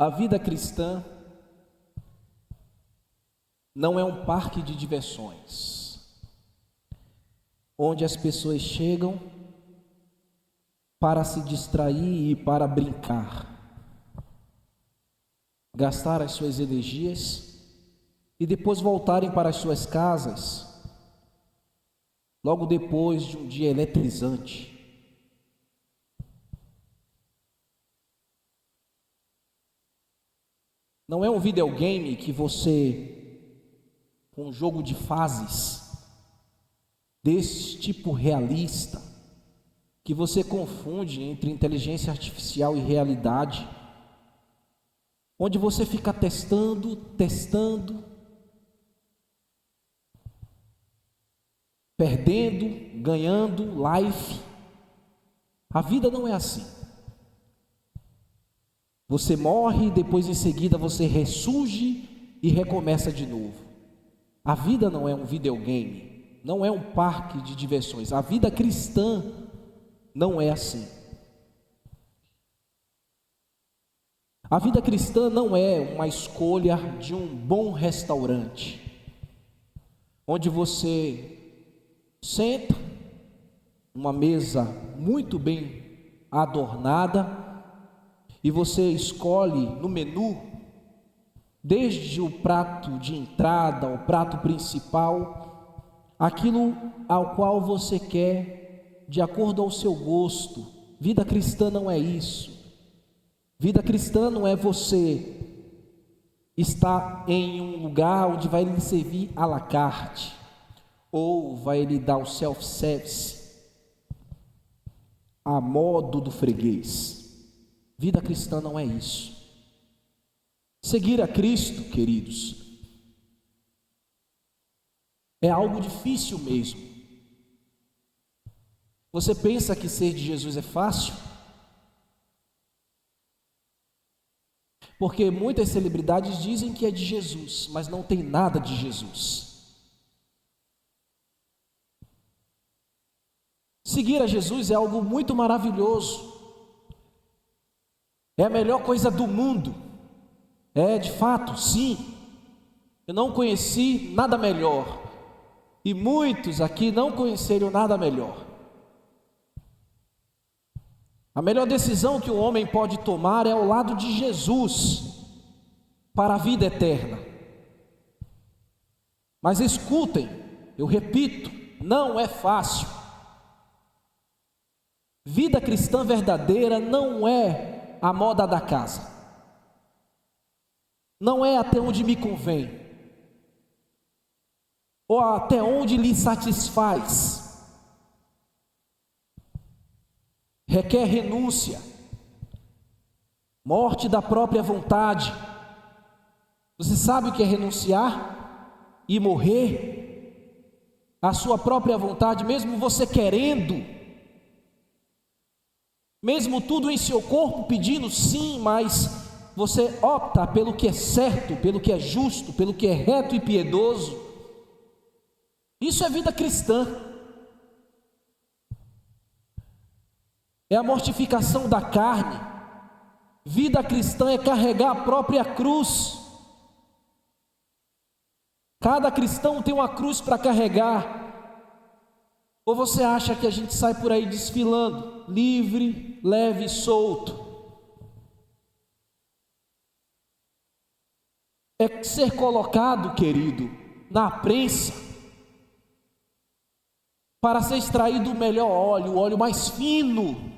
A vida cristã não é um parque de diversões, onde as pessoas chegam para se distrair e para brincar, gastar as suas energias e depois voltarem para as suas casas, logo depois de um dia eletrizante. Não é um videogame que você, com um jogo de fases, desse tipo realista, que você confunde entre inteligência artificial e realidade, onde você fica testando, perdendo, ganhando, life. A vida não é assim. Você morre, depois em seguida você ressurge e recomeça de novo. A vida não é um videogame, não é um parque de diversões. A vida cristã não é assim. A vida cristã não é uma escolha de um bom restaurante, onde você senta numa mesa muito bem adornada e você escolhe no menu, desde o prato de entrada ao prato principal, aquilo ao qual você quer, de acordo ao seu gosto. Vida cristã não é isso. Vida cristã não é você estar em um lugar onde vai lhe servir à la carte, ou vai lhe dar o self-service, a modo do freguês. Vida cristã não é isso. Seguir a Cristo, queridos, é algo difícil mesmo. Você pensa que ser de Jesus é fácil? Porque muitas celebridades dizem que é de Jesus, mas não tem nada de Jesus. Seguir a Jesus é algo muito maravilhoso. É a melhor coisa do mundo. É, de fato, sim. Eu não conheci nada melhor. E muitos aqui não conheceram nada melhor. A melhor decisão que o homem pode tomar é ao lado de Jesus para a vida eterna. Mas escutem, eu repito, não é fácil. Vida cristã verdadeira não é a moda da casa. Não é até onde me convém, ou até onde lhe satisfaz. Requer renúncia, morte da própria vontade. Você sabe o que é renunciar e morrer à sua própria vontade, mesmo você querendo, mesmo tudo em seu corpo pedindo sim, mas você opta pelo que é certo, pelo que é justo, pelo que é reto e piedoso. Isso é vida cristã. É a mortificação da carne. Vida cristã é carregar a própria cruz. Cada cristão tem uma cruz para carregar. Ou você acha que a gente sai por aí desfilando, livre, leve e solto? É ser colocado, querido, na prensa, para ser extraído o melhor óleo, o óleo mais fino.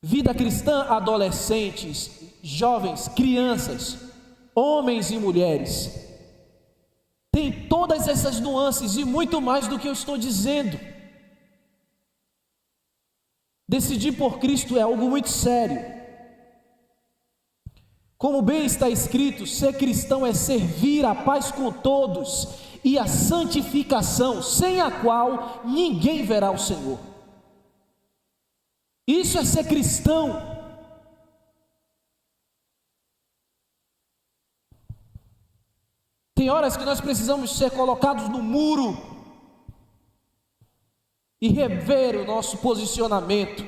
Vida cristã, adolescentes, jovens, crianças, homens e mulheres, tem todas essas nuances e muito mais do que eu estou dizendo. Decidir por Cristo é algo muito sério. Como bem está escrito, ser cristão é servir a paz com todos e a santificação, sem a qual ninguém verá o Senhor. Isso é ser cristão. Tem horas que nós precisamos ser colocados no muro e rever o nosso posicionamento.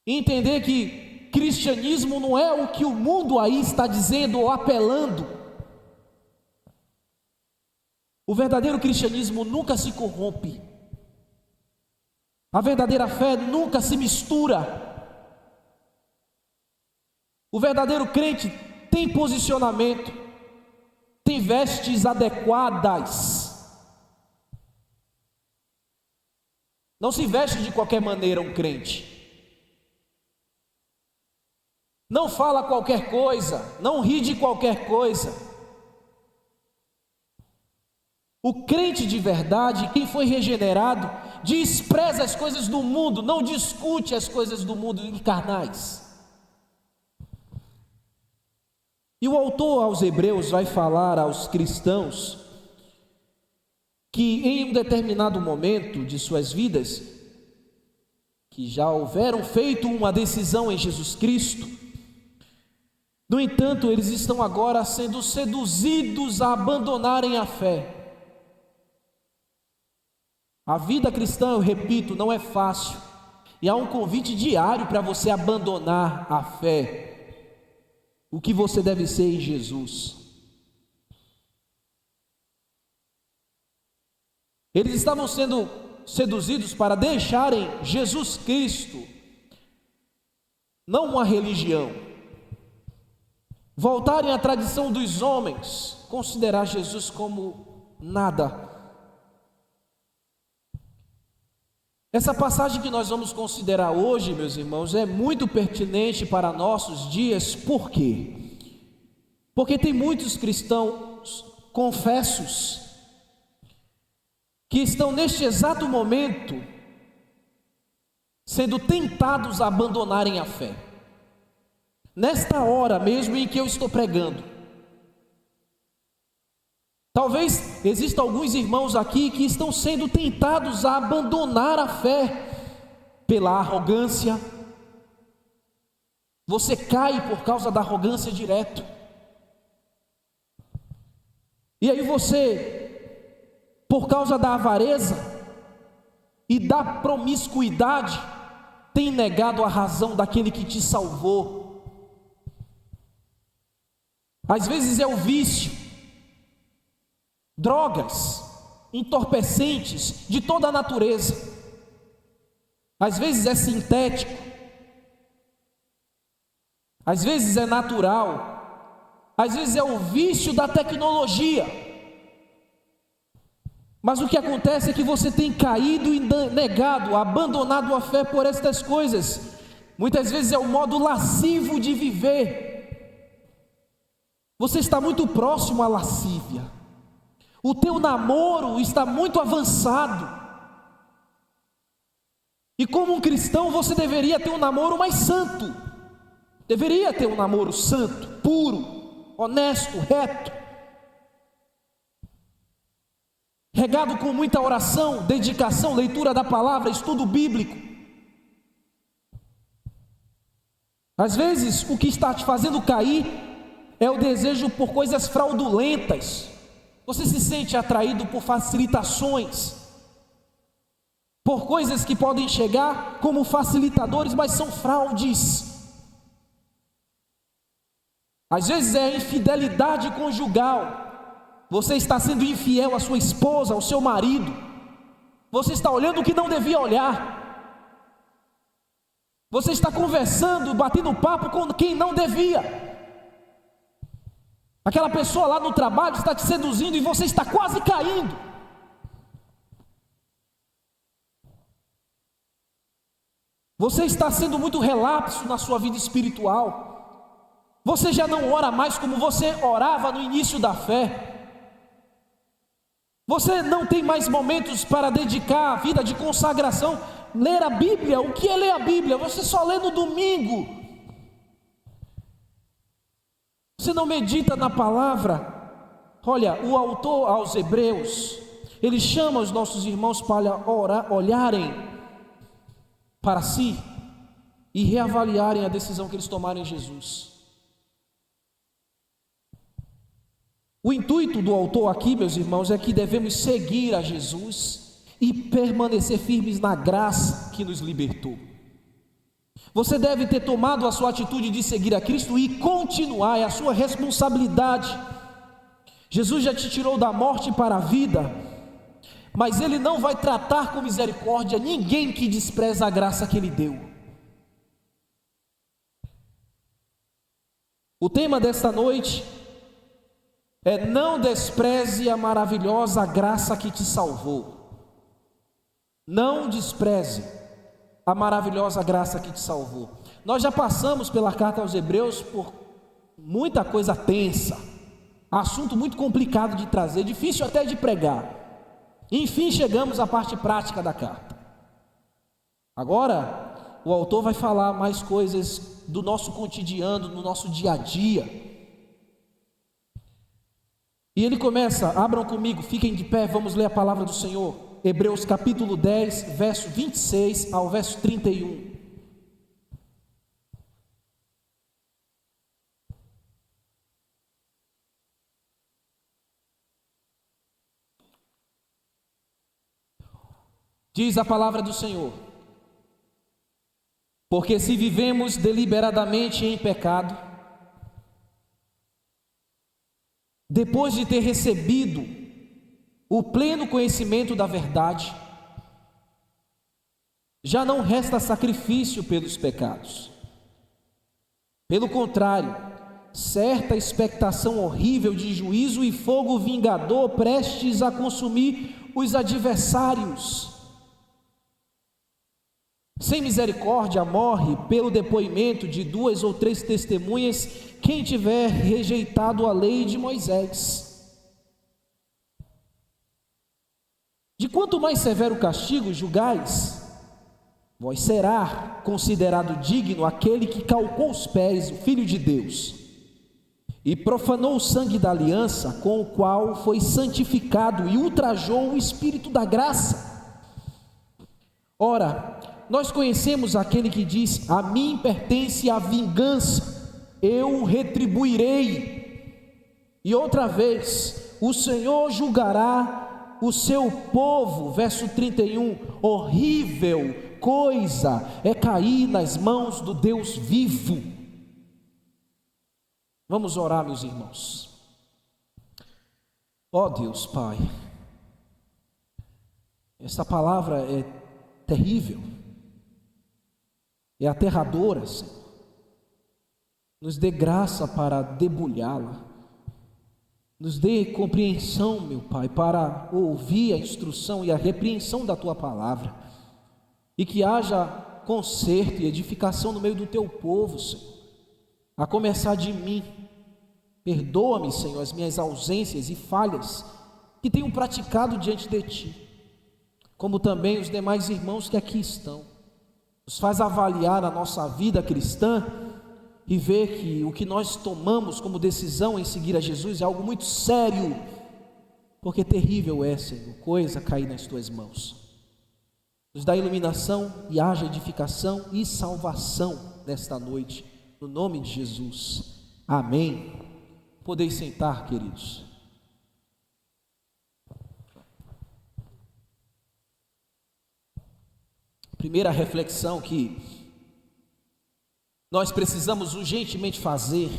E entender que cristianismo não é o que o mundo aí está dizendo ou apelando. O verdadeiro cristianismo nunca se corrompe. A verdadeira fé nunca se mistura. O verdadeiro crente tem posicionamento, tem vestes adequadas. Não se veste de qualquer maneira um crente. Não fala qualquer coisa, não ri de qualquer coisa. O crente de verdade, quem foi regenerado, despreza as coisas do mundo, não discute as coisas do mundo carnais. E o autor aos Hebreus vai falar aos cristãos que em um determinado momento de suas vidas, que já houveram feito uma decisão em Jesus Cristo, no entanto, eles estão agora sendo seduzidos a abandonarem a fé. A vida cristã, eu repito, não é fácil, e há um convite diário para você abandonar a fé, o que você deve ser em Jesus. Eles estavam sendo seduzidos para deixarem Jesus Cristo, não uma religião, voltarem à tradição dos homens, considerar Jesus como nada. Essa passagem que nós vamos considerar hoje, meus irmãos, é muito pertinente para nossos dias. Por quê? Porque tem muitos cristãos confessos que estão neste exato momento sendo tentados a abandonarem a fé. Nesta hora mesmo em que eu estou pregando, talvez existam alguns irmãos aqui que estão sendo tentados a abandonar a fé pela arrogância. Você cai por causa da arrogância direto. E aí você, por causa da avareza e da promiscuidade, tem negado a razão daquele que te salvou. Às vezes é o vício, drogas, entorpecentes de toda a natureza. Às vezes é sintético, às vezes é natural, às vezes é o vício da tecnologia. Mas o que acontece é que você tem caído e negado, abandonado a fé por estas coisas. Muitas vezes é o modo lascivo de viver. Você está muito próximo à lascívia. O teu namoro está muito avançado. E como um cristão, você deveria ter um namoro mais santo. Deveria ter um namoro santo, puro, honesto, reto, regado com muita oração, dedicação, leitura da palavra, estudo bíblico. Às vezes, o que está te fazendo cair é o desejo por coisas fraudulentas. Você se sente atraído por facilitações, por coisas que podem chegar como facilitadores, mas são fraudes. Às vezes é a infidelidade conjugal. Você está sendo infiel à sua esposa, ao seu marido. Você está olhando o que não devia olhar. Você está conversando, batendo papo com quem não devia. Aquela pessoa lá no trabalho está te seduzindo e você está quase caindo. Você está sendo muito relapso na sua vida espiritual. Você já não ora mais como você orava no início da fé. Você não tem mais momentos para dedicar a vida de consagração, ler a Bíblia. O que é ler a Bíblia? Você só lê no domingo. Você não medita na palavra. Olha, o autor aos Hebreus, ele chama os nossos irmãos para olharem para si e reavaliarem a decisão que eles tomaram em Jesus. O intuito do autor aqui, meus irmãos, é que devemos seguir a Jesus e permanecer firmes na graça que nos libertou. Você deve ter tomado a sua atitude de seguir a Cristo e continuar, é a sua responsabilidade. Jesus já te tirou da morte para a vida, mas Ele não vai tratar com misericórdia ninguém que despreza a graça que Ele deu. O tema desta noite é: não despreze a maravilhosa graça que te salvou. Não despreze a maravilhosa graça que te salvou. Nós já passamos pela carta aos Hebreus por muita coisa tensa, assunto muito complicado de trazer, difícil até de pregar. Enfim, chegamos à parte prática da carta. Agora, o autor vai falar mais coisas do nosso cotidiano, do nosso dia a dia. E ele começa, abram comigo, fiquem de pé, vamos ler a palavra do Senhor. Hebreus capítulo 10, verso 26 ao verso 31. Diz a palavra do Senhor: porque se vivemos deliberadamente em pecado, depois de ter recebido o pleno conhecimento da verdade, já não resta sacrifício pelos pecados. Pelo contrário, certa expectação horrível de juízo e fogo vingador prestes a consumir os adversários. Sem misericórdia morre pelo depoimento de 2 ou 3 testemunhas quem tiver rejeitado a lei de Moisés. De quanto mais severo castigo julgais, vós será considerado digno aquele que calcou os pés, o Filho de Deus, e profanou o sangue da aliança, com o qual foi santificado, e ultrajou o Espírito da graça. Ora, nós conhecemos aquele que diz: a mim pertence a vingança, eu retribuirei. E outra vez, o Senhor julgará o seu povo. Verso 31, horrível coisa é cair nas mãos do Deus vivo. Vamos orar, meus irmãos. Ó Deus Pai, essa palavra é terrível, é aterradora, Senhor. Nos dê graça para debulhá-la. Nos dê compreensão, meu Pai, para ouvir a instrução e a repreensão da Tua palavra, e que haja conserto e edificação no meio do Teu povo, Senhor, a começar de mim. Perdoa-me, Senhor, as minhas ausências e falhas que tenho praticado diante de Ti, como também os demais irmãos que aqui estão. Nos faz avaliar a nossa vida cristã e ver que o que nós tomamos como decisão em seguir a Jesus é algo muito sério, porque terrível é, Senhor, coisa cair nas Tuas mãos. Nos dá iluminação e haja edificação e salvação nesta noite, no nome de Jesus. Amém. Podeis sentar, queridos. Primeira reflexão que nós precisamos urgentemente fazer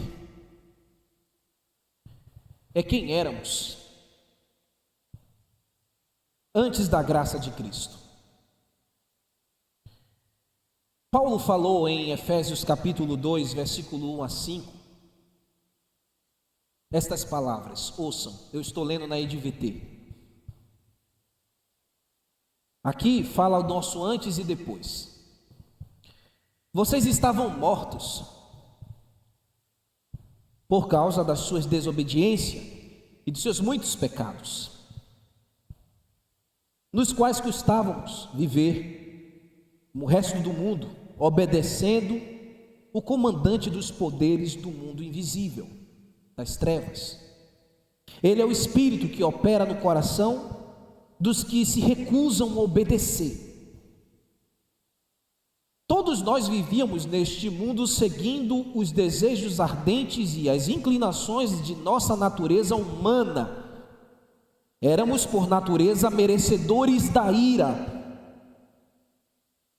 é quem éramos antes da graça de Cristo. Paulo falou em Efésios capítulo 2, versículo 1 a 5, estas palavras, ouçam, eu estou lendo na EDVT. Aqui fala o nosso antes e depois. Vocês estavam mortos por causa das suas desobediências e de seus muitos pecados, nos quais custávamos viver como o resto do mundo, obedecendo o comandante dos poderes do mundo invisível, das trevas. Ele é o Espírito que opera no coração dos que se recusam a obedecer. Todos nós vivíamos neste mundo seguindo os desejos ardentes e as inclinações de nossa natureza humana. Éramos por natureza merecedores da ira,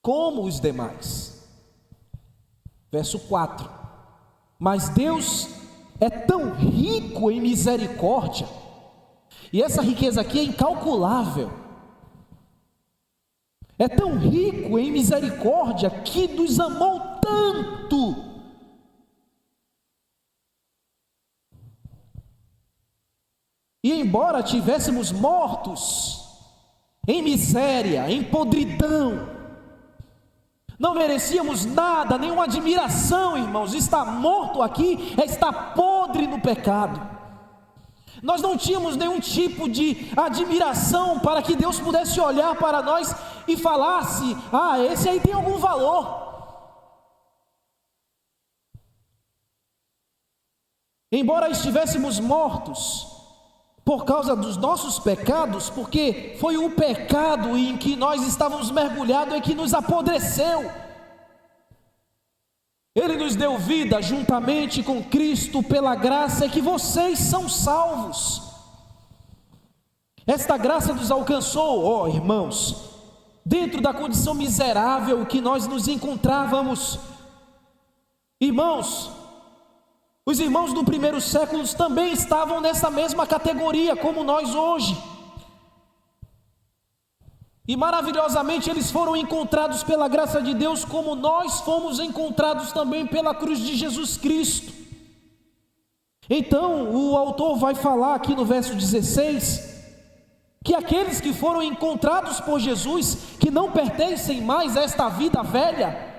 como os demais. Verso 4: mas Deus é tão rico em misericórdia, e essa riqueza aqui é incalculável, é tão rico em misericórdia que nos amou tanto, e embora tivéssemos mortos em miséria, em podridão, não merecíamos nada, nenhuma admiração, irmãos. Estar morto aqui é estar podre no pecado. Nós não tínhamos nenhum tipo de admiração para que Deus pudesse olhar para nós e falasse: ah, esse aí tem algum valor. Embora estivéssemos mortos por causa dos nossos pecados, porque foi o pecado em que nós estávamos mergulhados e que nos apodreceu, Ele nos deu vida juntamente com Cristo. Pela graça é que vocês são salvos. Esta graça nos alcançou, ó irmãos, dentro da condição miserável que nós nos encontrávamos. Irmãos, os irmãos do primeiro século também estavam nessa mesma categoria como nós hoje, e maravilhosamente eles foram encontrados pela graça de Deus, como nós fomos encontrados também pela cruz de Jesus Cristo. Então o autor vai falar aqui no verso 16, que aqueles que foram encontrados por Jesus, que não pertencem mais a esta vida velha,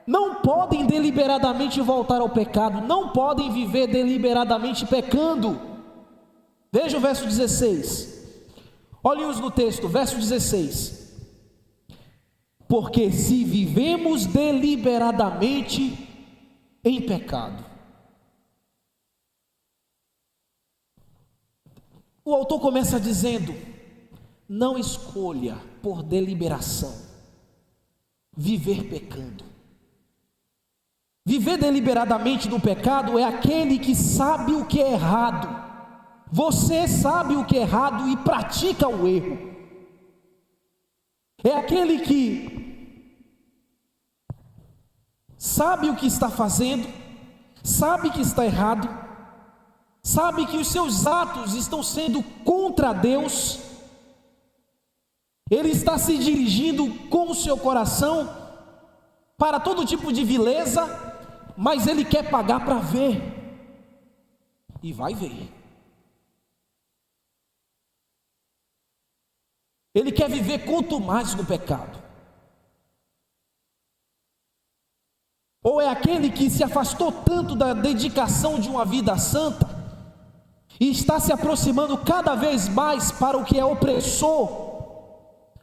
não podem deliberadamente voltar ao pecado, não podem viver deliberadamente pecando. Veja o verso 16, olhem-os no texto, verso 16: porque se vivemos deliberadamente em pecado. O autor começa dizendo: não escolha por deliberação viver pecando. Viver deliberadamente no pecado é aquele que sabe o que é errado. Você sabe o que é errado e pratica o erro. É aquele que sabe o que está fazendo, sabe que está errado, sabe que os seus atos estão sendo contra Deus. Ele está se dirigindo com o seu coração para todo tipo de vileza, mas ele quer pagar para ver, e vai ver. Ele quer viver quanto mais no pecado. Ou é aquele que se afastou tanto da dedicação de uma vida santa e está se aproximando cada vez mais para o que é opressor,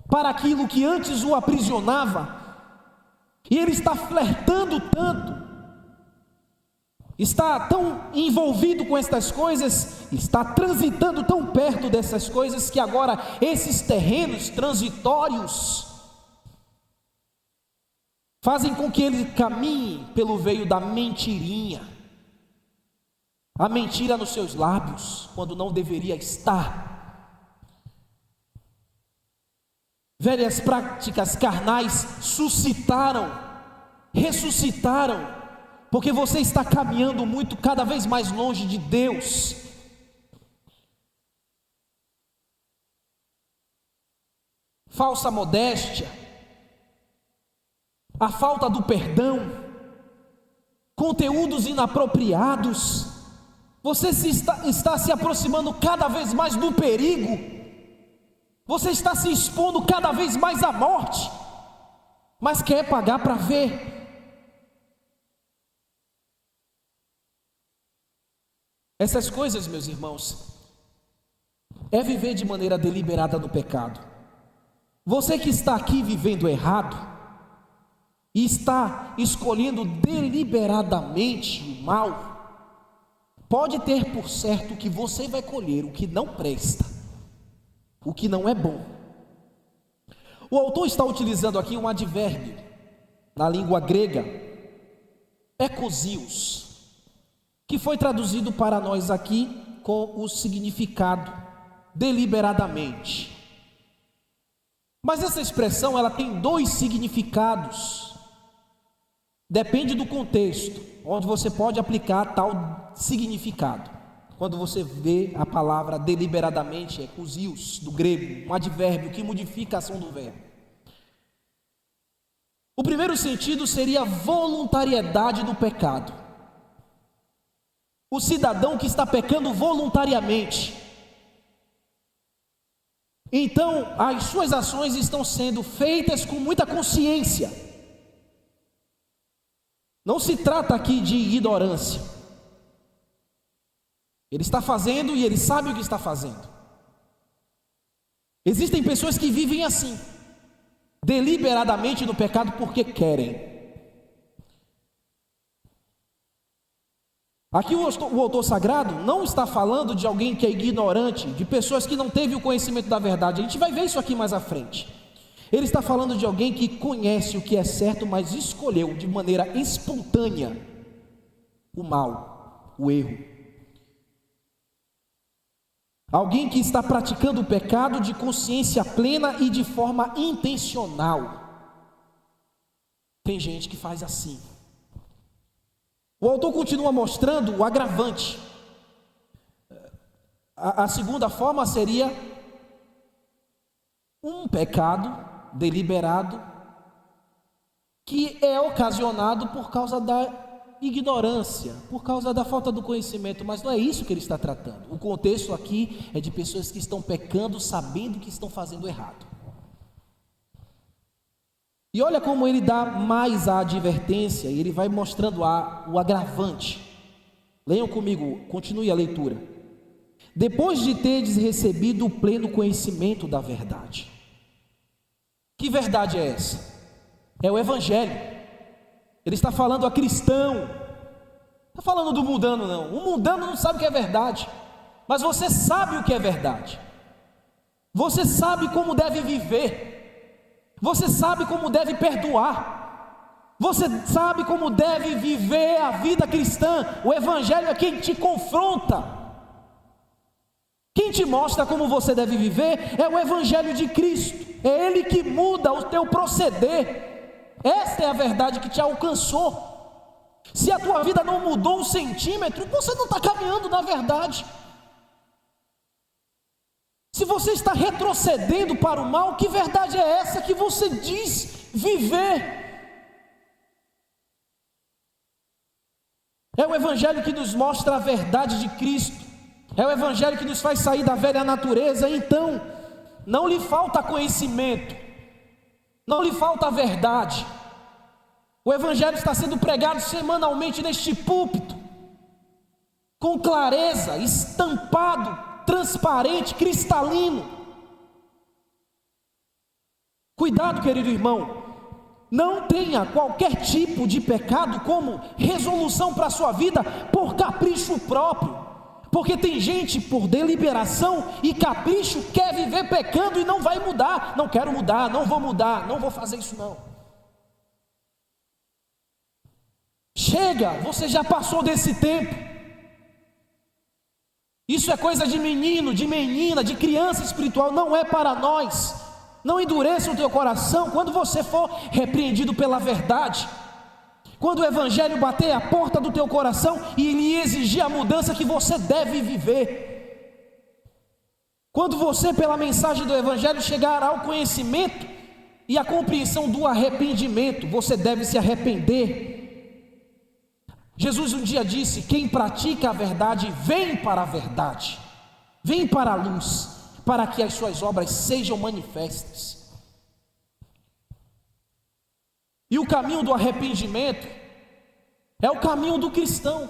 para aquilo que antes o aprisionava, e ele está flertando tanto, está tão envolvido com estas coisas, está transitando tão perto dessas coisas, que agora esses terrenos transitórios fazem com que ele caminhe pelo veio da mentirinha, a mentira nos seus lábios, quando não deveria estar. Velhas práticas carnais ressuscitaram, porque você está caminhando muito, cada vez mais longe de Deus. Falsa modéstia, a falta do perdão, conteúdos inapropriados, você está se aproximando cada vez mais do perigo, você está se expondo cada vez mais à morte, mas quer pagar para ver. Essas coisas, meus irmãos, é viver de maneira deliberada no pecado. Você que está aqui vivendo errado e está escolhendo deliberadamente o mal, pode ter por certo que você vai colher o que não presta, o que não é bom. O autor está utilizando aqui um advérbio na língua grega, ekousios, que foi traduzido para nós aqui com o significado deliberadamente. Mas essa expressão ela tem dois significados. Depende do contexto, onde você pode aplicar tal significado. Quando você vê a palavra deliberadamente, é kusios, do grego, um advérbio que modifica a ação do verbo. O primeiro sentido seria a voluntariedade do pecado. O cidadão que está pecando voluntariamente. Então, as suas ações estão sendo feitas com muita consciência. Não se trata aqui de ignorância. Ele está fazendo e ele sabe o que está fazendo. Existem pessoas que vivem assim, deliberadamente no pecado porque querem. Aqui o autor sagrado não está falando de alguém que é ignorante, de pessoas que não teve o conhecimento da verdade. A gente vai ver isso aqui mais à frente. Ele está falando de alguém que conhece o que é certo, mas escolheu de maneira espontânea o mal, o erro. Alguém que está praticando o pecado de consciência plena e de forma intencional. Tem gente que faz assim. O autor continua mostrando o agravante. A segunda forma seria um pecado deliberado que é ocasionado por causa da ignorância, por causa da falta do conhecimento, mas não é isso que ele está tratando. O contexto aqui é de pessoas que estão pecando sabendo que estão fazendo errado. E olha como ele dá mais a advertência, e ele vai mostrando o agravante. Leiam comigo, continue a leitura. Depois de teres recebido o pleno conhecimento da verdade. Que verdade é essa? É o Evangelho. Ele está falando a cristão. Não está falando do mundano, não. O mundano não sabe o que é verdade, mas você sabe o que é verdade. Você sabe como deve viver. Você sabe como deve perdoar. Você sabe como deve viver a vida cristã. O Evangelho é quem te confronta. Quem te mostra como você deve viver é o Evangelho de Cristo. É Ele que muda o teu proceder. Esta é a verdade que te alcançou. Se a tua vida não mudou um centímetro, você não está caminhando na verdade. Se você está retrocedendo para o mal, que verdade é essa que você diz viver? É o Evangelho que nos mostra a verdade de Cristo. É o Evangelho que nos faz sair da velha natureza. Então, não lhe falta conhecimento, não lhe falta verdade. O Evangelho está sendo pregado semanalmente neste púlpito, com clareza, estampado, transparente, cristalino. Cuidado, querido irmão, não tenha qualquer tipo de pecado como resolução para a sua vida por capricho próprio. Porque tem gente por deliberação e capricho quer viver pecando e não vai mudar. Não quero mudar, não vou fazer isso não. Chega, você já passou desse tempo. Isso é coisa de menino, de menina, de criança espiritual, não é para nós. Não endureça o teu coração quando você for repreendido pela verdade. Quando o Evangelho bater a porta do teu coração e lhe exigir a mudança que você deve viver. Quando você, pela mensagem do Evangelho, chegar ao conhecimento e à compreensão do arrependimento, você deve se arrepender. Jesus um dia disse: quem pratica a verdade, vem para a verdade, vem para a luz, para que as suas obras sejam manifestas. E o caminho do arrependimento é o caminho do cristão.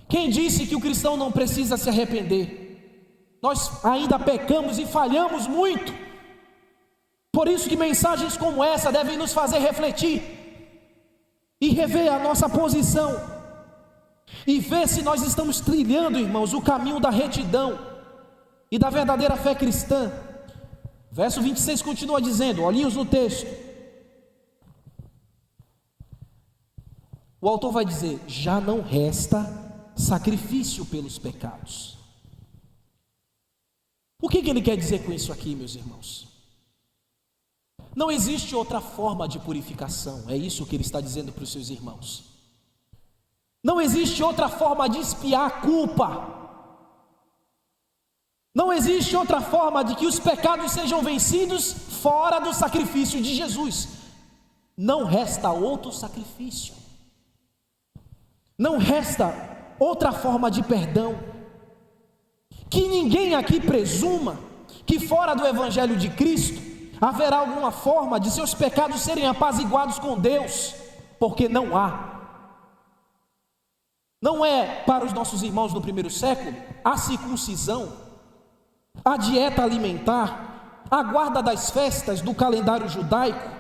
Quem disse que o cristão não precisa se arrepender? Nós ainda pecamos e falhamos muito. Por isso que mensagens como essa devem nos fazer refletir e rever a nossa posição e ver se nós estamos trilhando, irmãos, o caminho da retidão e da verdadeira fé cristã. Verso 26 continua dizendo, olhinhos no texto. O autor vai dizer: já não resta sacrifício pelos pecados. O que ele quer dizer com isso aqui, meus irmãos? Não existe outra forma de purificação, é isso que ele está dizendo para os seus irmãos. Não existe outra forma de expiar a culpa. Não existe outra forma de que os pecados sejam vencidos fora do sacrifício de Jesus. Não resta outro sacrifício. Não resta outra forma de perdão. Que ninguém aqui presuma que fora do Evangelho de Cristo haverá alguma forma de seus pecados serem apaziguados com Deus, porque não há. Não é para os nossos irmãos no primeiro século a circuncisão, a dieta alimentar, a guarda das festas do calendário judaico,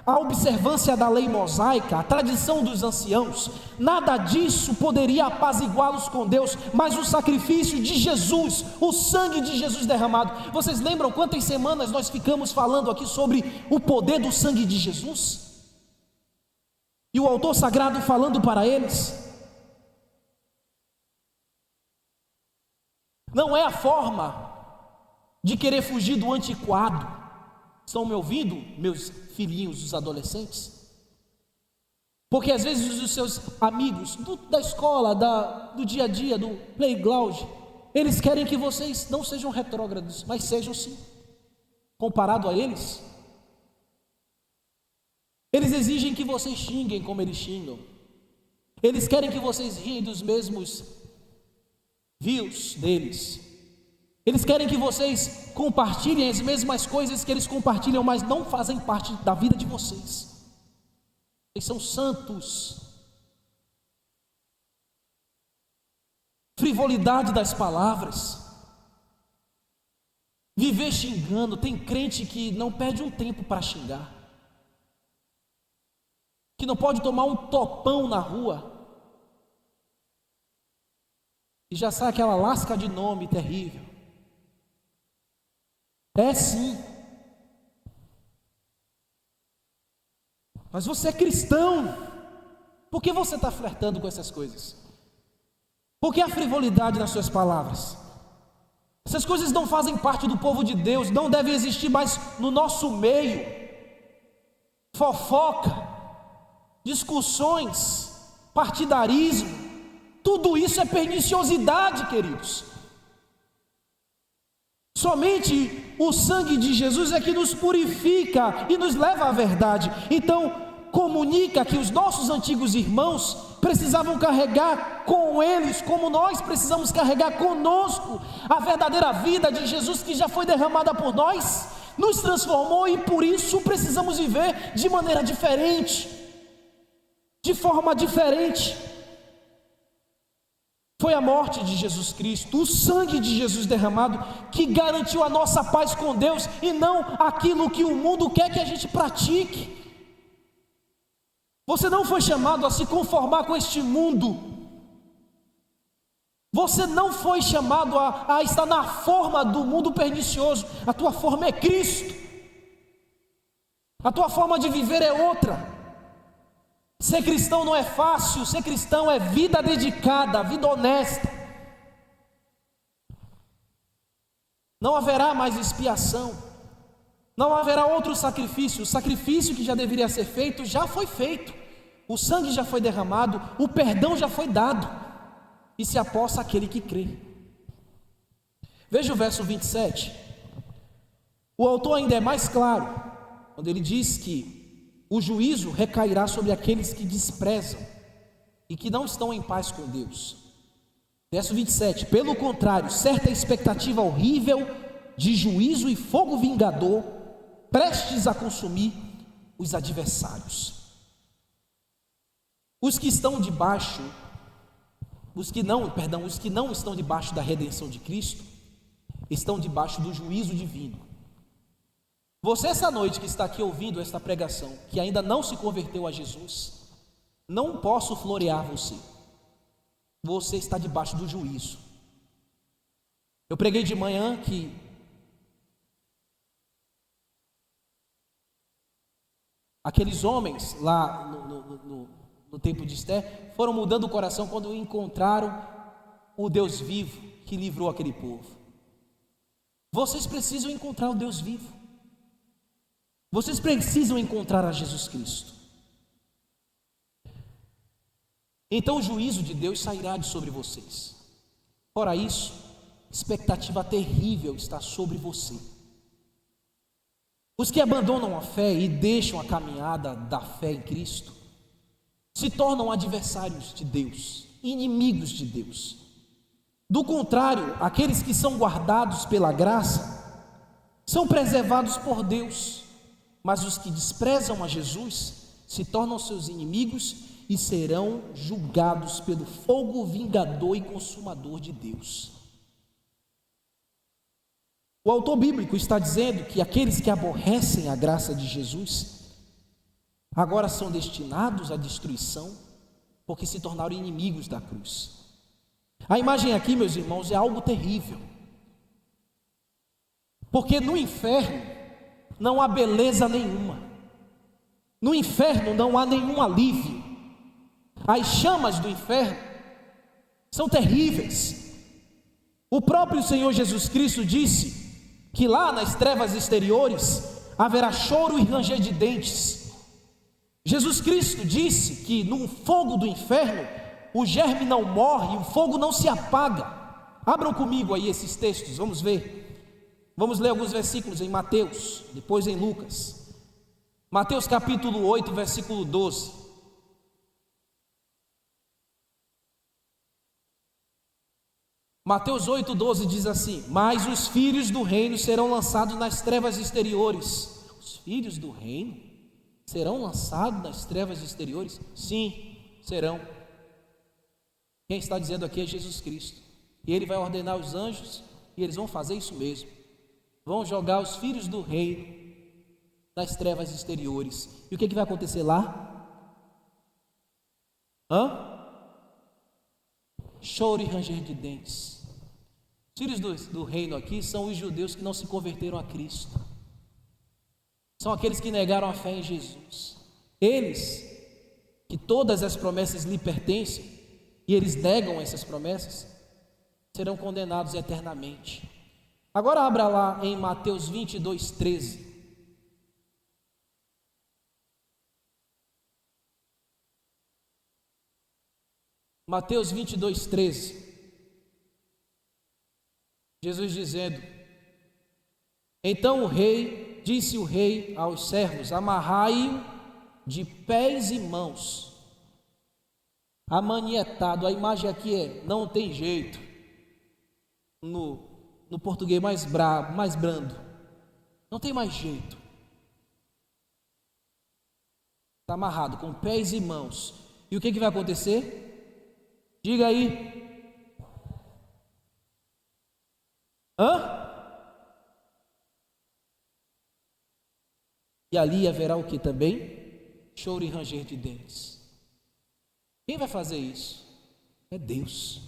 a observância da lei mosaica, a tradição dos anciãos, nada disso poderia apaziguá-los com Deus, mas o sacrifício de Jesus, o sangue de Jesus derramado. Vocês lembram quantas semanas nós ficamos falando aqui sobre o poder do sangue de Jesus? E o autor sagrado falando para eles: não é a forma de querer fugir do antiquado. Estão me ouvindo, meus filhinhos, os adolescentes? Porque às vezes os seus amigos da escola, do dia a dia, do playground, eles querem que vocês não sejam retrógrados, mas sejam sim. Comparado a eles, eles exigem que vocês xinguem como eles xingam. Eles querem que vocês riem dos mesmos views deles. Eles querem que vocês compartilhem as mesmas coisas que eles compartilham, mas não fazem parte da vida de vocês. Eles são santos. Frivolidade das palavras. Viver xingando. Tem crente que não perde um tempo para xingar, que não pode tomar um topão na rua e já sai aquela lasca de nome terrível. É sim. Mas você é cristão. Por que você está flertando com essas coisas? Por que a frivolidade nas suas palavras? Essas coisas não fazem parte do povo de Deus, não devem existir mais no nosso meio. Fofoca, discussões, partidarismo, tudo isso é perniciosidade, queridos. Somente o sangue de Jesus é que nos purifica e nos leva à verdade. Então, comunica que os nossos antigos irmãos precisavam carregar com eles, como nós precisamos carregar conosco, a verdadeira vida de Jesus que já foi derramada por nós, nos transformou e por isso precisamos viver de maneira diferente, de forma diferente. Foi a morte de Jesus Cristo, o sangue de Jesus derramado, que garantiu a nossa paz com Deus, e não aquilo que o mundo quer que a gente pratique. Você não foi chamado a se conformar com este mundo. Você não foi chamado a estar na forma do mundo pernicioso. A tua forma é Cristo. A tua forma de viver é outra. Ser cristão não é fácil, ser cristão é vida dedicada, vida honesta. Não haverá mais expiação, não haverá outro sacrifício. O sacrifício que já deveria ser feito, já foi feito. O sangue já foi derramado, o perdão já foi dado, e se apossa aquele que crê. Veja o verso 27. O autor ainda é mais claro, quando ele diz que o juízo recairá sobre aqueles que desprezam e que não estão em paz com Deus. Verso 27, pelo contrário, certa expectativa horrível de juízo e fogo vingador, prestes a consumir os adversários. Os que estão debaixo, os que não estão debaixo da redenção de Cristo, estão debaixo do juízo divino. Você essa noite que está aqui ouvindo esta pregação, que ainda não se converteu a Jesus, não posso florear você. Você está debaixo do juízo. Eu preguei de manhã que aqueles homens lá no tempo de Esté foram mudando o coração quando encontraram o Deus vivo que livrou aquele povo. Vocês precisam encontrar o Deus vivo. Vocês precisam encontrar a Jesus Cristo. Então o juízo de Deus sairá de sobre vocês. Fora isso, expectativa terrível está sobre você. Os que abandonam a fé e deixam a caminhada da fé em Cristo se tornam adversários de Deus, inimigos de Deus. Do contrário, aqueles que são guardados pela graça são preservados por Deus, mas os que desprezam a Jesus se tornam seus inimigos e serão julgados pelo fogo vingador e consumador de Deus. O autor bíblico está dizendo que aqueles que aborrecem a graça de Jesus agora são destinados à destruição, porque se tornaram inimigos da cruz. A imagem aqui, meus irmãos, é algo terrível, porque no inferno não há beleza nenhuma, no inferno não há nenhum alívio. As chamas do inferno são terríveis. O próprio Senhor Jesus Cristo disse que lá nas trevas exteriores haverá choro e ranger de dentes. Jesus Cristo disse que no fogo do inferno o germe não morre, o fogo não se apaga. Abram comigo aí esses textos, vamos ver. Vamos ler alguns versículos em Mateus, depois em Lucas. Mateus capítulo 8, versículo 12. Mateus 8,12 diz assim: mas os filhos do reino serão lançados nas trevas exteriores. Os filhos do reino serão lançados nas trevas exteriores? Sim, serão. Quem está dizendo aqui é Jesus Cristo. E Ele vai ordenar os anjos, e eles vão fazer isso mesmo. Vão jogar os filhos do reino nas trevas exteriores. E o que vai acontecer lá? Choro e ranger de dentes. Os filhos do reino aqui são os judeus que não se converteram a Cristo. São aqueles que negaram a fé em Jesus. Eles, que todas as promessas lhe pertencem, e eles negam essas promessas, serão condenados eternamente. Agora abra lá em Mateus 22, 13. Mateus 22, 13. Jesus dizendo: então disse o rei aos servos: amarrai-o de pés e mãos, amanietado. A imagem aqui é: não tem jeito, no português mais brabo, mais brando, não tem mais jeito, está amarrado com pés e mãos. E o que vai acontecer? Diga aí. E ali haverá o que também? Choro e ranger de dentes. Quem vai fazer isso? É Deus.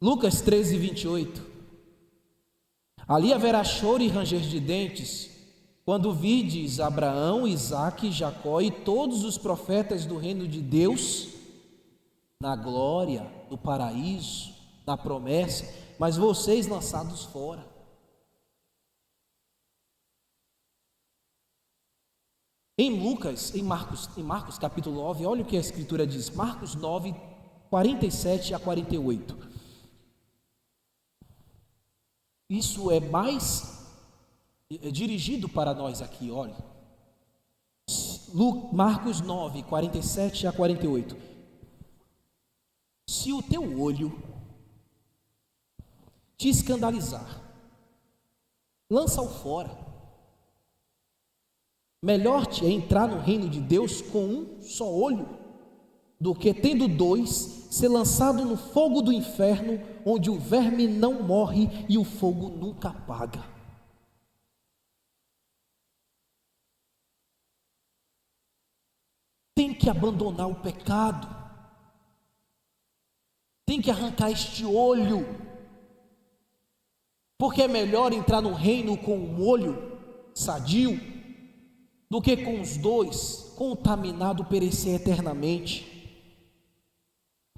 Lucas 13, 28. Ali haverá choro e ranger de dentes, quando virdes Abraão, Isaque, Jacó e todos os profetas do reino de Deus na glória, no paraíso, na promessa, mas vocês lançados fora. Em Marcos capítulo 9, olha o que a Escritura diz. Marcos 9, 47 a 48. Isso é mais dirigido para nós aqui, olha. Marcos 9, 47 a 48. Se o teu olho te escandalizar, lança-o fora. Melhor te é entrar no reino de Deus com um só olho, do que tendo dois, ser lançado no fogo do inferno, onde o verme não morre e o fogo nunca apaga. Tem que abandonar o pecado. Tem que arrancar este olho, porque é melhor entrar no reino com um olho sadio, do que com os dois, contaminado, perecer eternamente.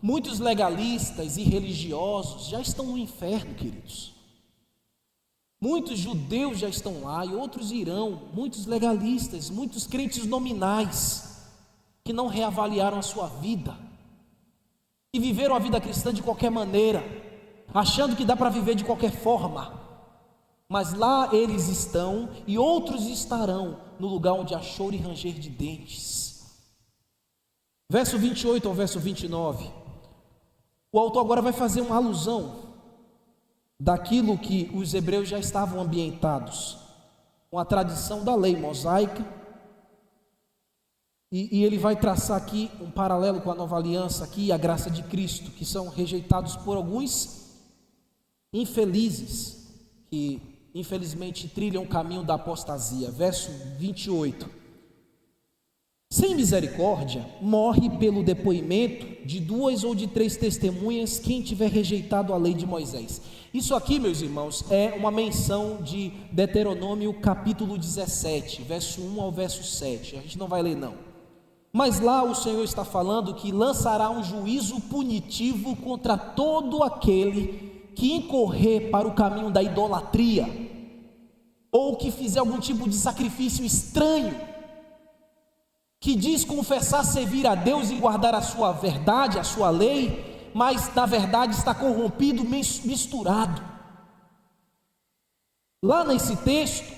Muitos legalistas e religiosos já estão no inferno, queridos. Muitos judeus já estão lá e outros irão, muitos legalistas, muitos crentes nominais, que não reavaliaram a sua vida, e viveram a vida cristã de qualquer maneira, achando que dá para viver de qualquer forma. Mas lá eles estão e outros estarão no lugar onde há choro e ranger de dentes. Verso 28 ao verso 29, o autor agora vai fazer uma alusão daquilo que os hebreus já estavam ambientados, com a tradição da lei mosaica, e ele vai traçar aqui um paralelo com a nova aliança aqui, e a graça de Cristo, que são rejeitados por alguns infelizes, que infelizmente trilham o caminho da apostasia. Verso 28, sem misericórdia, morre pelo depoimento de 2 ou de 3 testemunhas quem tiver rejeitado a lei de Moisés. Isso aqui, meus irmãos, é uma menção de Deuteronômio capítulo 17, verso 1 ao verso 7, a gente não vai ler não, mas lá o Senhor está falando que lançará um juízo punitivo contra todo aquele que incorrer para o caminho da idolatria, ou que fizer algum tipo de sacrifício estranho, que diz confessar servir a Deus e guardar a sua verdade, a sua lei, mas na verdade está corrompido, misturado. Lá nesse texto,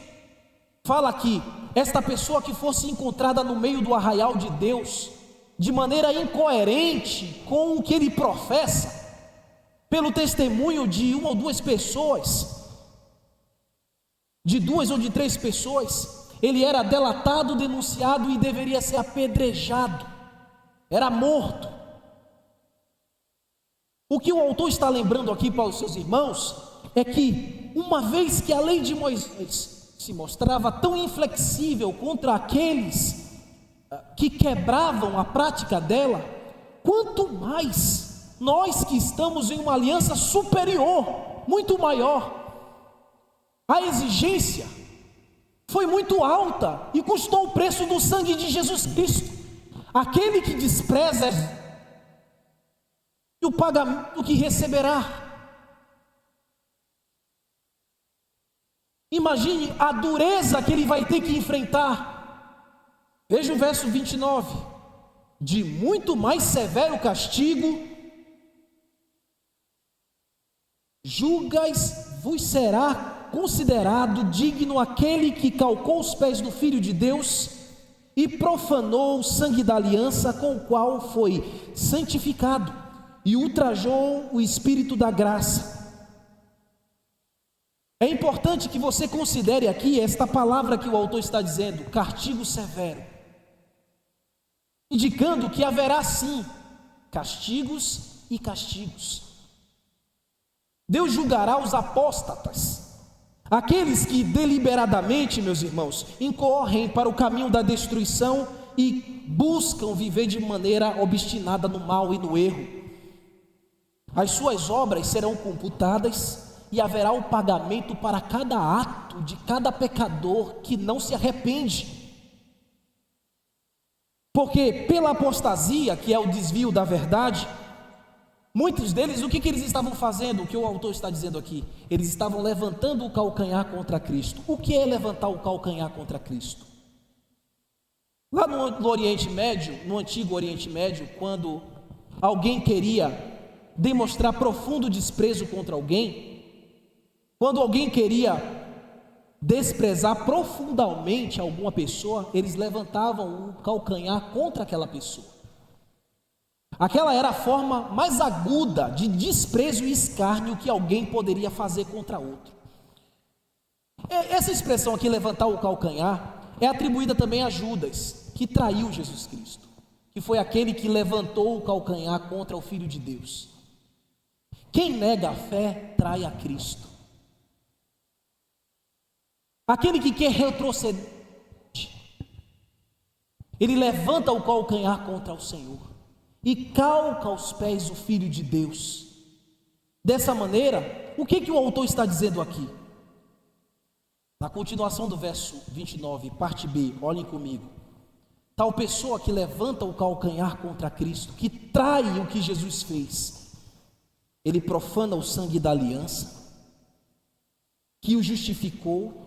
fala que esta pessoa que fosse encontrada no meio do arraial de Deus, de maneira incoerente com o que ele professa, pelo testemunho de 1 ou 2 pessoas, de 2 ou de 3 pessoas, ele era delatado, denunciado e deveria ser apedrejado, era morto. O que o autor está lembrando aqui para os seus irmãos é que, uma vez que a lei de Moisés se mostrava tão inflexível contra aqueles que quebravam a prática dela, quanto mais nós que estamos em uma aliança superior, muito maior, a exigência foi muito alta e custou o preço do sangue de Jesus Cristo. Aquele que despreza o pagamento que receberá. Imagine a dureza que ele vai ter que enfrentar. Veja o verso 29, de muito mais severo castigo julgas vos será considerado digno aquele que calcou os pés do Filho de Deus e profanou o sangue da aliança com o qual foi santificado e ultrajou o Espírito da graça. É importante que você considere aqui esta palavra que o autor está dizendo, castigo severo, indicando que haverá sim castigos e castigos. Deus julgará os apóstatas, aqueles que deliberadamente, meus irmãos, incorrem para o caminho da destruição e buscam viver de maneira obstinada no mal e no erro. As suas obras serão computadas e haverá o pagamento para cada ato de cada pecador que não se arrepende. Porque pela apostasia, que é o desvio da verdade, muitos deles, o que eles estavam fazendo? O que o autor está dizendo aqui? Eles estavam levantando o calcanhar contra Cristo. O que é levantar o calcanhar contra Cristo? Lá no Oriente Médio, no antigo Oriente Médio, quando alguém queria demonstrar profundo desprezo contra alguém, quando alguém queria desprezar profundamente alguma pessoa, eles levantavam o calcanhar contra aquela pessoa. Aquela era a forma mais aguda de desprezo e escárnio que alguém poderia fazer contra outro. Essa expressão aqui, levantar o calcanhar, é atribuída também a Judas, que traiu Jesus Cristo, que foi aquele que levantou o calcanhar contra o Filho de Deus. Quem nega a fé, trai a Cristo. Aquele que quer retroceder, ele levanta o calcanhar contra o Senhor e calca aos pés o Filho de Deus. Dessa maneira, o que o autor está dizendo aqui? Na continuação do verso 29, parte B, olhem comigo. Tal pessoa que levanta o calcanhar contra Cristo, que trai o que Jesus fez, ele profana o sangue da aliança, que o justificou,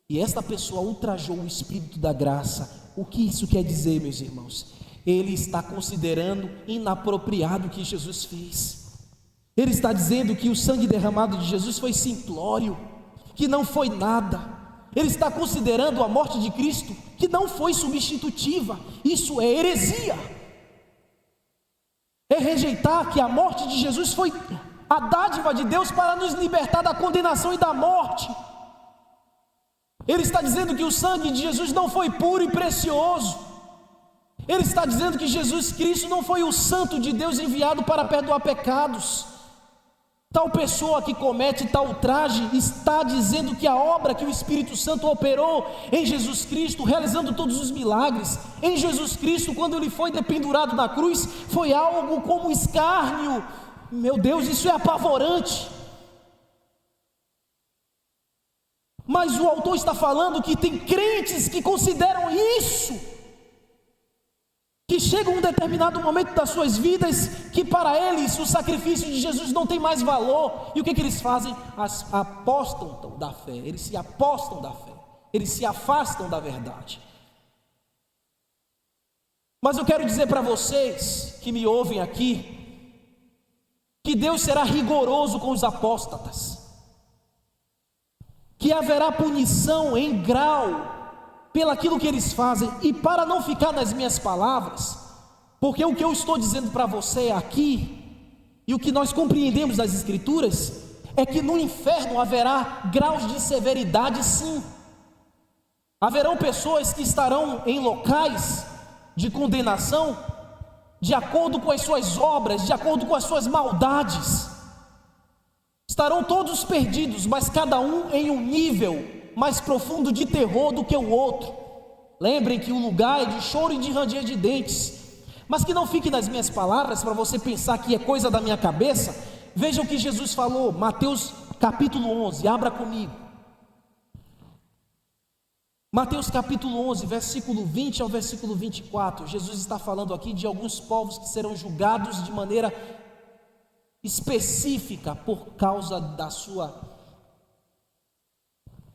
e esta pessoa ultrajou o Espírito da graça. O que isso quer dizer, meus irmãos? Ele está considerando inapropriado o que Jesus fez. Ele está dizendo que o sangue derramado de Jesus foi simplório, que não foi nada. Ele está considerando a morte de Cristo que não foi substitutiva. Isso é heresia. É rejeitar que a morte de Jesus foi a dádiva de Deus para nos libertar da condenação e da morte. Ele está dizendo que o sangue de Jesus não foi puro e precioso. Ele está dizendo que Jesus Cristo não foi o Santo de Deus enviado para perdoar pecados. Tal pessoa que comete tal ultraje está dizendo que a obra que o Espírito Santo operou em Jesus Cristo, realizando todos os milagres em Jesus Cristo, quando ele foi dependurado na cruz, foi algo como escárnio. Meu Deus, isso é apavorante. Mas o autor está falando que tem crentes que consideram isso, que chegam a um determinado momento das suas vidas, que para eles o sacrifício de Jesus não tem mais valor. E o que eles fazem? Apostam da fé, eles se apostam da fé, eles se afastam da verdade. Mas eu quero dizer para vocês que me ouvem aqui, que Deus será rigoroso com os apóstatas, que haverá punição em grau pelaquilo que eles fazem. E para não ficar nas minhas palavras, porque o que eu estou dizendo para você aqui, e o que nós compreendemos das Escrituras, é que no inferno haverá graus de severidade, sim. Haverão pessoas que estarão em locais de condenação, de acordo com as suas obras, de acordo com as suas maldades. Estarão todos perdidos, mas cada um em um nível mais profundo de terror do que o outro. Lembrem que o lugar é de choro e de ranger de dentes. Mas que não fique nas minhas palavras para você pensar que é coisa da minha cabeça. Veja o que Jesus falou, Mateus capítulo 11, abra comigo. Mateus capítulo 11, versículo 20 ao versículo 24. Jesus está falando aqui de alguns povos que serão julgados de maneira específica por causa da sua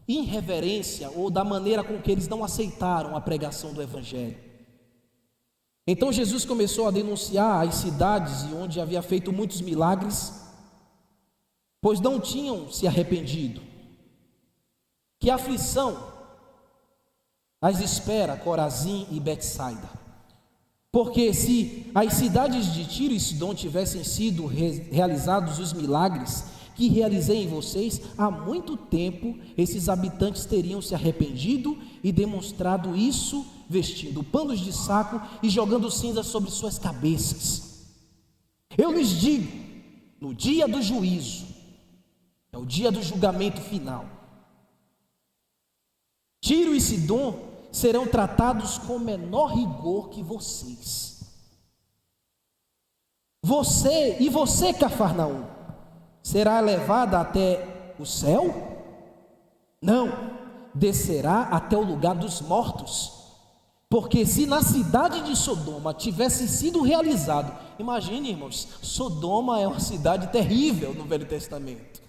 irreverência ou da maneira com que eles não aceitaram a pregação do Evangelho. Então Jesus começou a denunciar as cidades onde havia feito muitos milagres, pois não tinham se arrependido. Que aflição as espera Corazim e Betsaida. Porque se as cidades de Tiro e Sidom tivessem sido realizados os milagres que realizei em vocês, há muito tempo esses habitantes teriam se arrependido e demonstrado isso, vestindo panos de saco e jogando cinzas sobre suas cabeças. Eu lhes digo, no dia do juízo, é o dia do julgamento final, Tiro e Sidom serão tratados com menor rigor que vocês. Você, Cafarnaum, será levada até o céu? Não, descerá até o lugar dos mortos. Porque se na cidade de Sodoma tivesse sido realizado, imagine, irmãos, Sodoma é uma cidade terrível no Velho Testamento.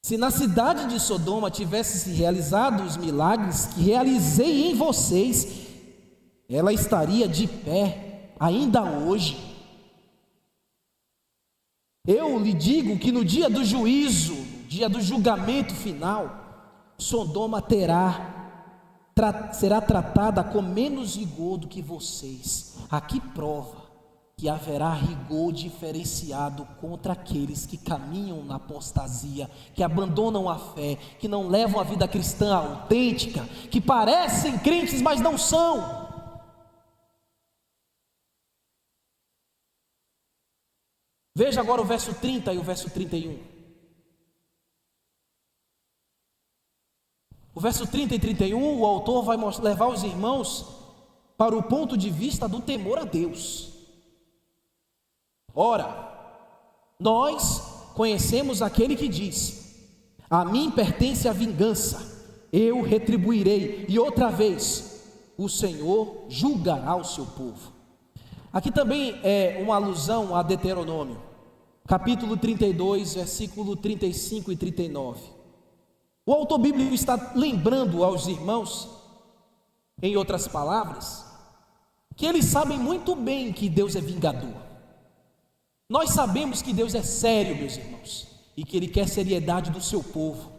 Se na cidade de Sodoma tivesse se realizado os milagres que realizei em vocês, ela estaria de pé ainda hoje. Eu lhe digo que no dia do juízo, dia do julgamento final, Sodoma será tratada com menos rigor do que vocês. Aqui prova que haverá rigor diferenciado contra aqueles que caminham na apostasia, que abandonam a fé, que não levam a vida cristã autêntica, que parecem crentes, mas não são. Veja agora o verso 30 e o verso 31. O verso 30 e 31, o autor vai levar os irmãos para o ponto de vista do temor a Deus. Ora, nós conhecemos aquele que diz: a mim pertence a vingança, eu retribuirei, e outra vez o Senhor julgará o seu povo. Aqui também é uma alusão a Deuteronômio, capítulo 32, versículo 35 e 39. O autor bíblico está lembrando aos irmãos, em outras palavras, que eles sabem muito bem que Deus é vingador. Nós sabemos que Deus é sério, meus irmãos, e que Ele quer seriedade do seu povo.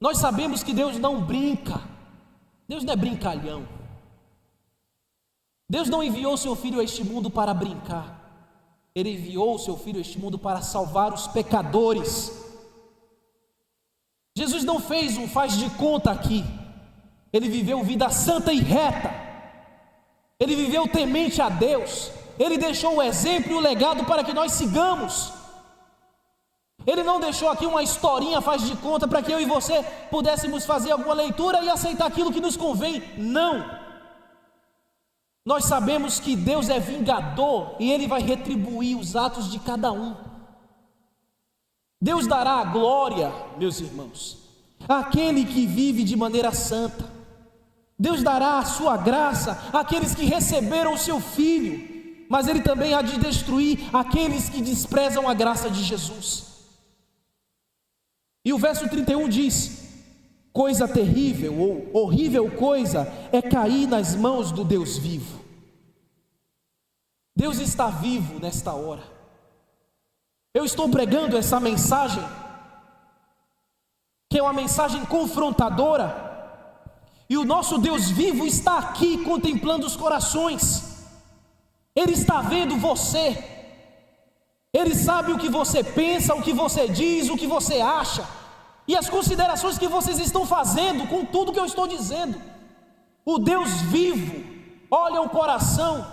Nós sabemos que Deus não brinca, Deus não é brincalhão. Deus não enviou o seu Filho a este mundo para brincar, Ele enviou o seu Filho a este mundo para salvar os pecadores. Jesus não fez um faz de conta aqui, Ele viveu vida santa e reta, Ele viveu temente a Deus, Ele deixou o exemplo e o legado para que nós sigamos. Ele não deixou aqui uma historinha faz de conta para que eu e você pudéssemos fazer alguma leitura e aceitar aquilo que nos convém. Não. Nós sabemos que Deus é vingador e Ele vai retribuir os atos de cada um. Deus dará a glória, meus irmãos, àquele que vive de maneira santa. Deus dará a sua graça àqueles que receberam o seu Filho, mas Ele também há de destruir aqueles que desprezam a graça de Jesus. E o verso 31 diz: coisa terrível ou horrível coisa é cair nas mãos do Deus vivo. Deus está vivo nesta hora. Eu estou pregando essa mensagem, que é uma mensagem confrontadora, e o nosso Deus vivo está aqui contemplando os corações. Ele está vendo você. Ele sabe o que você pensa, o que você diz, o que você acha, e as considerações que vocês estão fazendo com tudo que eu estou dizendo. O Deus vivo olha o coração,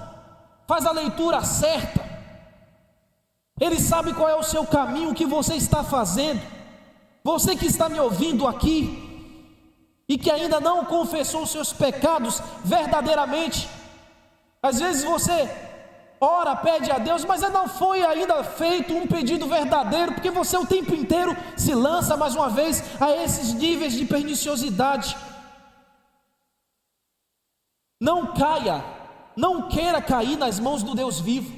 faz a leitura certa. Ele sabe qual é o seu caminho, o que você está fazendo. Você que está me ouvindo aqui e que ainda não confessou os seus pecados verdadeiramente, às vezes você ora, pede a Deus, mas não foi ainda feito um pedido verdadeiro, porque você o tempo inteiro se lança mais uma vez a esses níveis de perniciosidade. Não caia, não queira cair nas mãos do Deus vivo.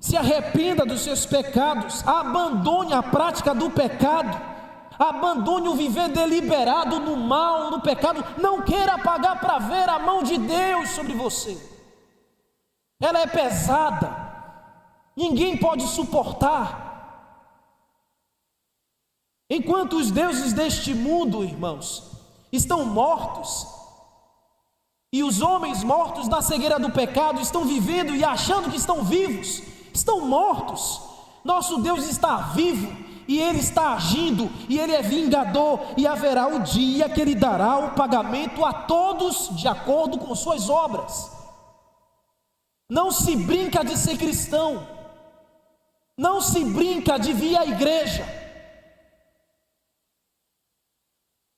Se arrependa dos seus pecados, abandone a prática do pecado, abandone o viver deliberado no mal, no pecado. Não queira pagar para ver a mão de Deus sobre você. Ela é pesada, ninguém pode suportar. Enquanto os deuses deste mundo, irmãos, estão mortos, e os homens mortos na cegueira do pecado estão vivendo e achando que estão vivos, estão mortos. Nosso Deus está vivo e Ele está agindo, e Ele é vingador, e haverá o dia que Ele dará o pagamento a todos de acordo com suas obras. Não se brinca de ser cristão, não se brinca de vir à igreja.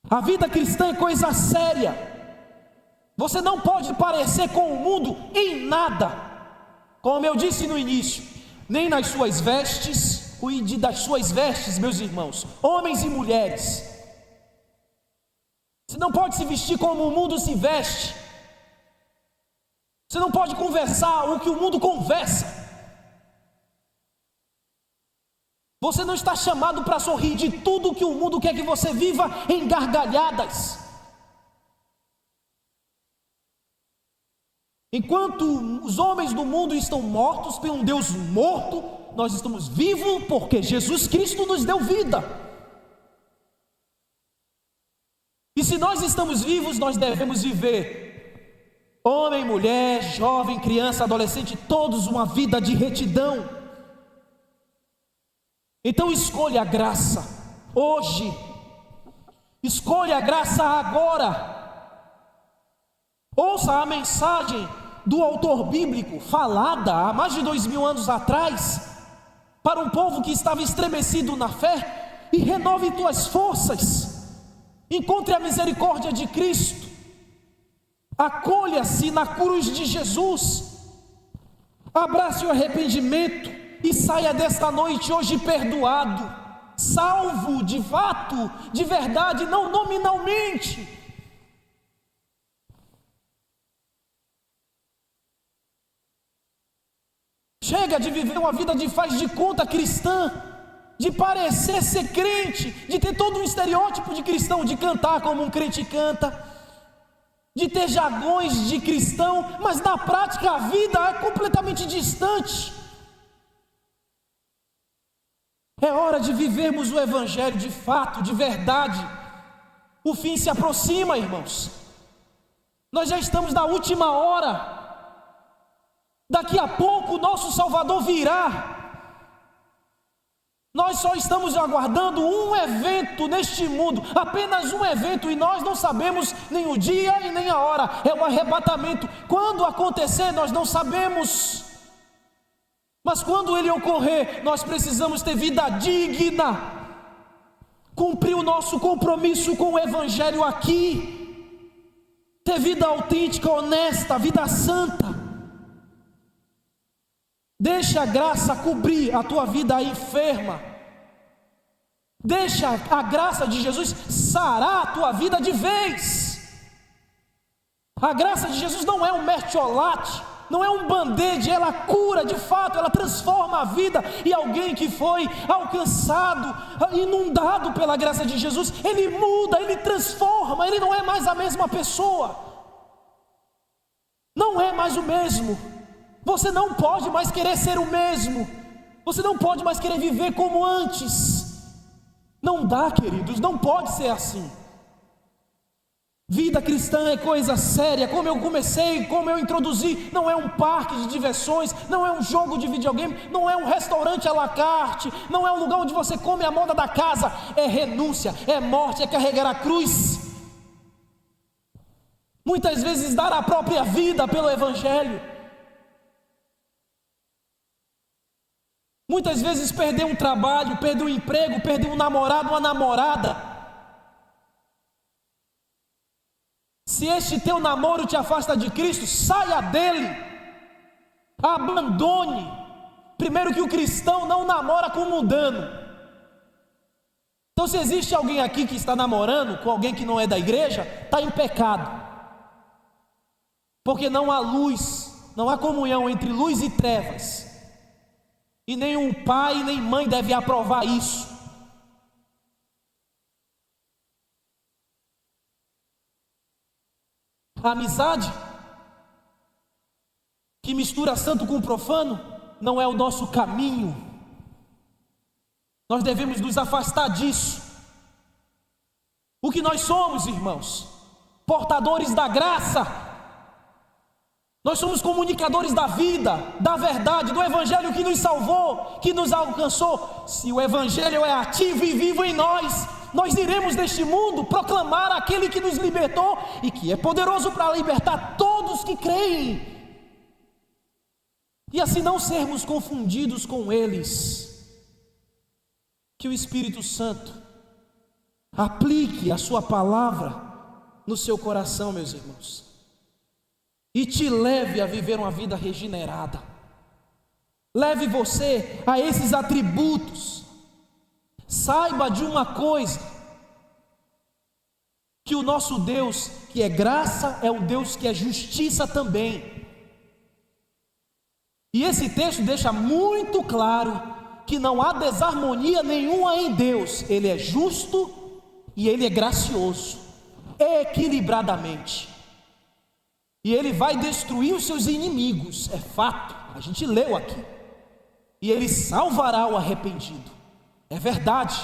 A vida cristã é coisa séria. Você não pode parecer com o mundo em nada, como eu disse no início, nem nas suas vestes. Cuide das suas vestes, meus irmãos, homens e mulheres. Você não pode se vestir como o mundo se veste. Você não pode conversar o que o mundo conversa. Você não está chamado para sorrir de tudo que o mundo quer que você viva em gargalhadas. Enquanto os homens do mundo estão mortos por um Deus morto, nós estamos vivos porque Jesus Cristo nos deu vida. E se nós estamos vivos, nós devemos viver, homem, mulher, jovem, criança, adolescente, todos uma vida de retidão. Então escolha a graça hoje, escolha a graça agora. Ouça a mensagem do autor bíblico, falada há mais de 2000 anos atrás, para um povo que estava estremecido na fé, e renove tuas forças. Encontre a misericórdia de Cristo, acolha-se na cruz de Jesus, abrace o arrependimento e saia desta noite hoje perdoado, salvo de fato, de verdade, não nominalmente. Chega de viver uma vida de faz de conta cristã. de parecer ser crente, de ter todo um estereótipo de cristão, de cantar como um crente canta, de ter jargões de cristão, mas na prática a vida é completamente distante. É hora de vivermos o Evangelho de fato, de verdade. O fim se aproxima, irmãos. Nós já estamos na última hora. Daqui a pouco o nosso Salvador virá. Nós só estamos aguardando um evento neste mundo, apenas um evento, e nós não sabemos nem o dia e nem a hora. É o arrebatamento. Quando acontecer, nós não sabemos. Mas quando ele ocorrer, nós precisamos ter vida digna, cumprir o nosso compromisso com o Evangelho aqui, ter vida autêntica, honesta, vida santa. Deixa a graça cobrir a tua vida enferma. Deixa a graça de Jesus sarar a tua vida de vez. A graça de Jesus não é um mertiolate, não é um band-aid, ela cura de fato, ela transforma a vida. E alguém que foi alcançado, inundado pela graça de Jesus, ele muda, ele transforma, ele não é mais a mesma pessoa. Não é mais o mesmo. Você não pode mais querer ser o mesmo. Você não pode mais querer viver como antes. Não dá, queridos, não pode ser assim. Vida cristã é coisa séria. Como eu comecei, como eu introduzi, não é um parque de diversões, não é um jogo de videogame, não é um restaurante à la carte, não é um lugar onde você come a moda da casa. É renúncia, é morte, é carregar a cruz. Muitas vezes dar a própria vida pelo Evangelho. Muitas vezes perder um trabalho, perder um emprego, perder um namorado, uma namorada. Se este teu namoro te afasta de Cristo, saia dele, abandone. Primeiro que o cristão não namora com mundano. Então se existe alguém aqui que está namorando com alguém que não é da igreja, está em pecado. Porque não há luz, não há comunhão entre luz e trevas. E nenhum pai nem mãe deve aprovar isso. A amizade que mistura santo com profano não é o nosso caminho. Nós devemos nos afastar disso. O que nós somos, irmãos? Portadores da graça. Nós somos comunicadores da vida, da verdade, do Evangelho que nos salvou, que nos alcançou. Se o Evangelho é ativo e vivo em nós, nós iremos neste mundo proclamar aquele que nos libertou e que é poderoso para libertar todos que creem. E assim não sermos confundidos com eles. Que o Espírito Santo aplique a sua palavra no seu coração, meus irmãos, e te leve a viver uma vida regenerada. Leve você a esses atributos. Saiba de uma coisa, que o nosso Deus, que é graça, é um Deus que é justiça também. E esse texto deixa muito claro que não há desarmonia nenhuma em Deus. Ele é justo e Ele é gracioso, equilibradamente. E Ele vai destruir os seus inimigos, é fato, a gente leu aqui. E Ele salvará o arrependido, é verdade.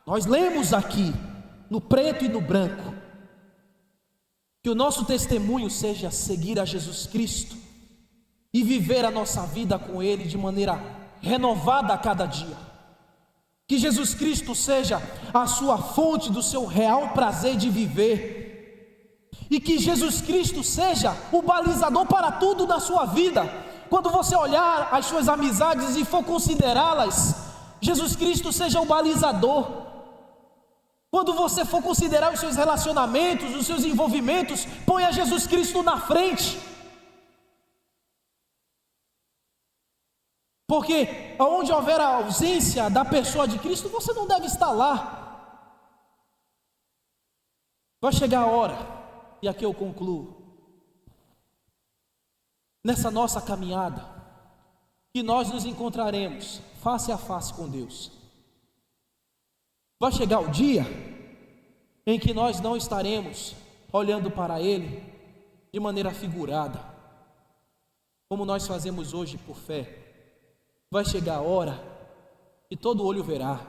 Nós lemos aqui, no preto e no branco. Que o nosso testemunho seja seguir a Jesus Cristo e viver a nossa vida com Ele de maneira renovada a cada dia. Que Jesus Cristo seja a sua fonte do seu real prazer de viver. E que Jesus Cristo seja o balizador para tudo na sua vida. Quando você olhar as suas amizades e for considerá-las, Jesus Cristo seja o balizador. Quando você for considerar os seus relacionamentos, os seus envolvimentos, ponha Jesus Cristo na frente. Porque onde houver a ausência da pessoa de Cristo, você não deve estar lá. Vai chegar a hora, e aqui eu concluo, nessa nossa caminhada, que nós nos encontraremos face a face com Deus. Vai chegar o dia em que nós não estaremos olhando para Ele de maneira figurada, como nós fazemos hoje por fé. Vai chegar a hora que todo olho verá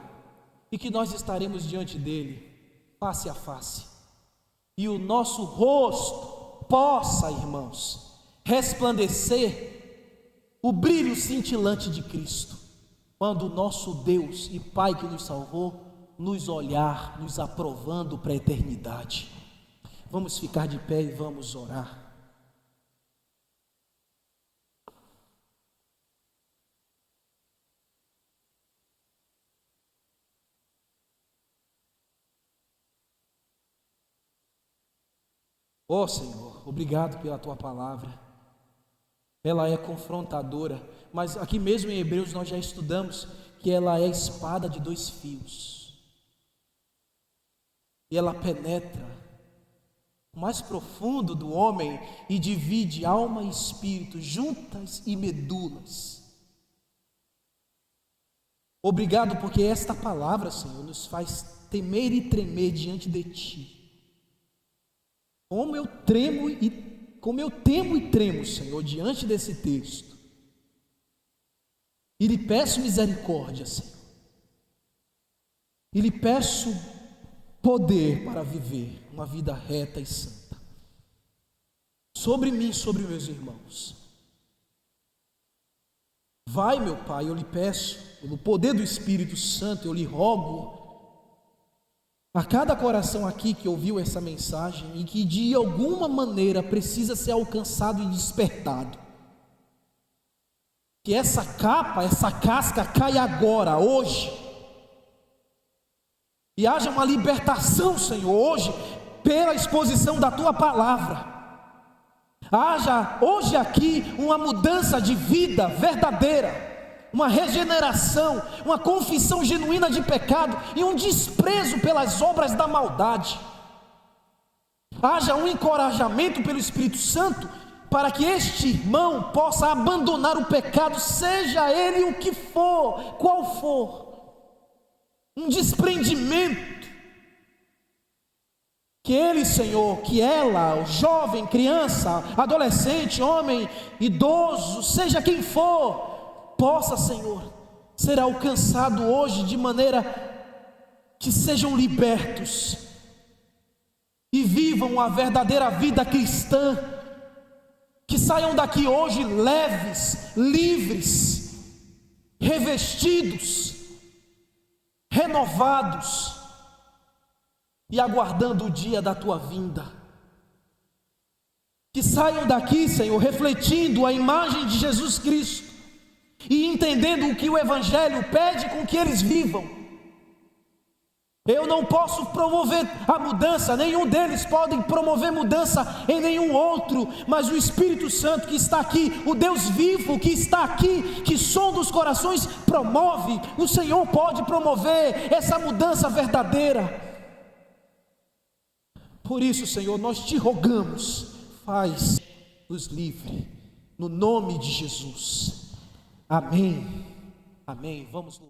e que nós estaremos diante dele, face a face, e o nosso rosto possa, irmãos, resplandecer o brilho cintilante de Cristo, quando o nosso Deus e Pai que nos salvou nos olhar, nos aprovando para a eternidade. Vamos ficar de pé e vamos orar. Ó Senhor, obrigado pela Tua palavra. Ela é confrontadora, mas aqui mesmo em Hebreus nós já estudamos que ela é a espada de 2 fios. E ela penetra o mais profundo do homem e divide alma e espírito, juntas e medulas. Obrigado porque esta palavra, Senhor, nos faz temer e tremer diante de Ti. Como eu temo e tremo, Senhor, diante desse texto. E lhe peço misericórdia, Senhor. E lhe peço poder para viver uma vida reta e santa. Sobre mim, sobre meus irmãos. Vai, meu Pai, eu lhe peço, pelo poder do Espírito Santo, eu lhe rogo, a cada coração aqui que ouviu essa mensagem e que de alguma maneira precisa ser alcançado e despertado, que essa capa, essa casca caia agora, hoje, e haja uma libertação, Senhor, hoje, pela exposição da Tua palavra. Haja hoje aqui uma mudança de vida verdadeira, uma regeneração, uma confissão genuína de pecado e um desprezo pelas obras da maldade. Haja um encorajamento pelo Espírito Santo para que este irmão possa abandonar o pecado, seja ele o que for, qual for. Um desprendimento. Que ele, Senhor, que ela, o jovem, criança, adolescente, homem, idoso, seja quem for, possa, Senhor, ser alcançado hoje de maneira que sejam libertos e vivam a verdadeira vida cristã, que saiam daqui hoje leves, livres, revestidos, renovados e aguardando o dia da Tua vinda. Que saiam daqui, Senhor, refletindo a imagem de Jesus Cristo e entendendo o que o Evangelho pede com que eles vivam. Eu não posso promover a mudança, nenhum deles pode promover mudança em nenhum outro, mas o Espírito Santo que está aqui, o Deus vivo que está aqui, que sonda os corações, promove. O Senhor pode promover essa mudança verdadeira. Por isso, Senhor, nós Te rogamos, faz-nos livre, no nome de Jesus. Amém. Amém. Vamos